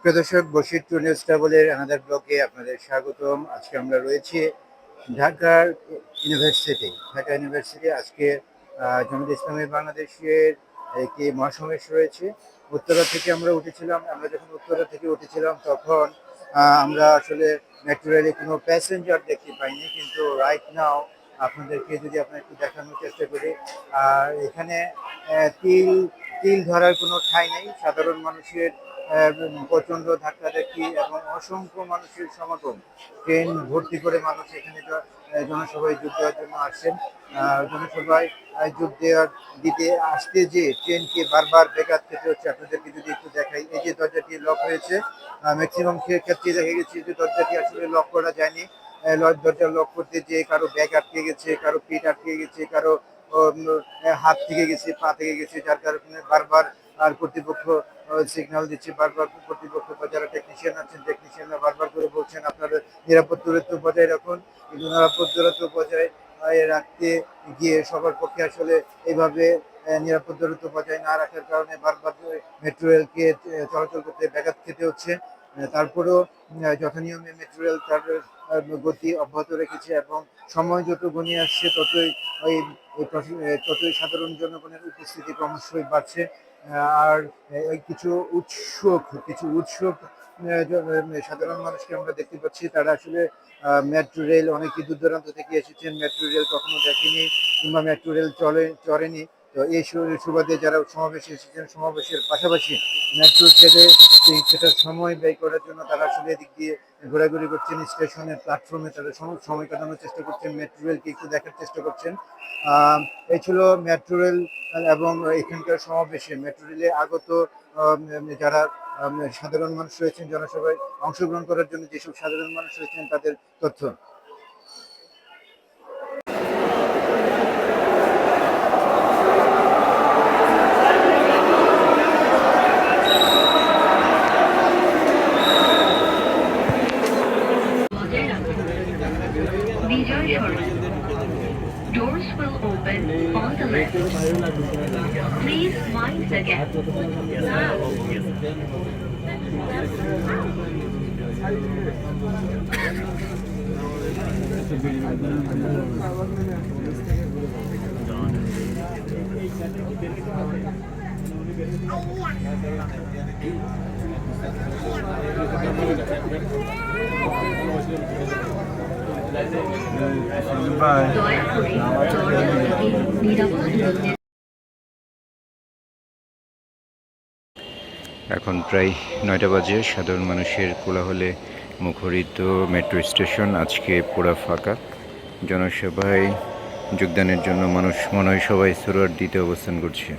প্রিয় দর্শক, Bashir two news ট্রাভেলের আনাদার ব্লগে আপনাদের স্বাগতম। আজকে আমরা রয়েছি ঢাকার ঢাকা ইউনিভার্সিটি। আজকে জামায়াতে ইসলামী বাংলাদেশের একটি মহাসমাবেশ রয়েছে। উত্তরা থেকে আমরা উঠেছিলাম। আমরা যখন উত্তরা থেকে উঠেছিলাম তখন আমরা আসলে মেট্রো রেলে কোনো প্যাসেঞ্জার দেখতে পাইনি, কিন্তু রাইট নাও আপনাদেরকে যদি একটু দেখানোর চেষ্টা করি, আর এখানে তিল তিল ধরার কোনো ঠাঁই নেই। সাধারণ মানুষের প্রচন্ড ধাক্কাধাক্কি এবং অসংখ্য মানুষের সমাগম। ট্রেন ভর্তি করে মানুষ এখানে জনসভায় যোগ দেওয়ার জন্য আসছেন। জনসভায় যোগ দিতে আসতে যে ট্রেনকে বারবার ব্যাঘাত খেতে হচ্ছে। আপনাদেরকে যদি একটু দেখাই, এই যে দরজাটি লক হয়েছে, ম্যাক্সিমাম ক্ষেত্রে দেখা গেছে যে দরজাটি আসলে লক করা যায়নি। দরজা লক করতে যে কারো ব্যাগ আটকে গেছে, কারো পিঠ আটকে গেছে, কারো হাত থেকে গেছে, পা থেকে গেছে, যার কারণে বারবার আর কর্তৃপক্ষ সিগন্যাল দিচ্ছে। বারবার কর্তৃপক্ষ বা যারা টেকনিশিয়ান আছেন, টেকনিশিয়ানরা বারবার করে বলছেন আপনারা নিরাপদ দূরত্ব বজায় রাখুন। কিন্তু নিরাপদ দূরত্ব বজায় রাখতে গিয়ে সবার পক্ষে আসলে এইভাবে নিরাপদ দূরত্ব বজায় না রাখার কারণে বারবার মেট্রো রেলকে চলাচল করতে ব্যাঘাত খেতে হচ্ছে। তারপরেও যথানিয়মে মেট্রো রেল তার গতি অব্যাহত রেখেছে এবং সময় যত গনিয়ে আসছে ততই সাধারণ জনগণের উপস্থিতি ক্রমশই বাড়ছে। আর কিছু উৎসুক সাধারণ মানুষকে আমরা দেখতে পাচ্ছি। তারা আসলে মেট্রো রেল অনেকে দূর দূরান্ত থেকে এসেছেন, মেট্রো রেল কখনো দেখেনি কিংবা মেট্রো রেল চড়েনি। তো এই সুবাদে যারা সমাবেশে এসেছেন, সমাবেশের পাশাপাশি মেট্রো ট্রেনে সেটার সময় ব্যয় করার জন্য তারা আসলে এদিক দিয়ে ঘোরাঘুরি করছেন। স্টেশনের প্ল্যাটফর্মে তারা সময় কাটানোর চেষ্টা করছেন, মেট্রো রেলকে একটু দেখার চেষ্টা করছেন। এই ছিল মেট্রো রেল এবং এখানকার সমাবেশে মেট্রো রেলে আগত যারা সাধারণ মানুষ রয়েছেন, জনসভায় অংশগ্রহণ করার জন্য যেসব সাধারণ মানুষ রয়েছেন তাদের তথ্য। Doors will open on the left. Please mind the gap. দয়া করে দরজাটিকে নিরাপদ দূরত্বে। এখন প্রায় ৯টা বাজে। সাধারণ মানুষের কোলাহলে মুখরিত মেট্রো স্টেশন আজকে পুরা ফাঁকা। জনসভায় যোগদানের জন্য মানুষ মনে হয় সবাই সুরাট দিতে অবস্থান করছে।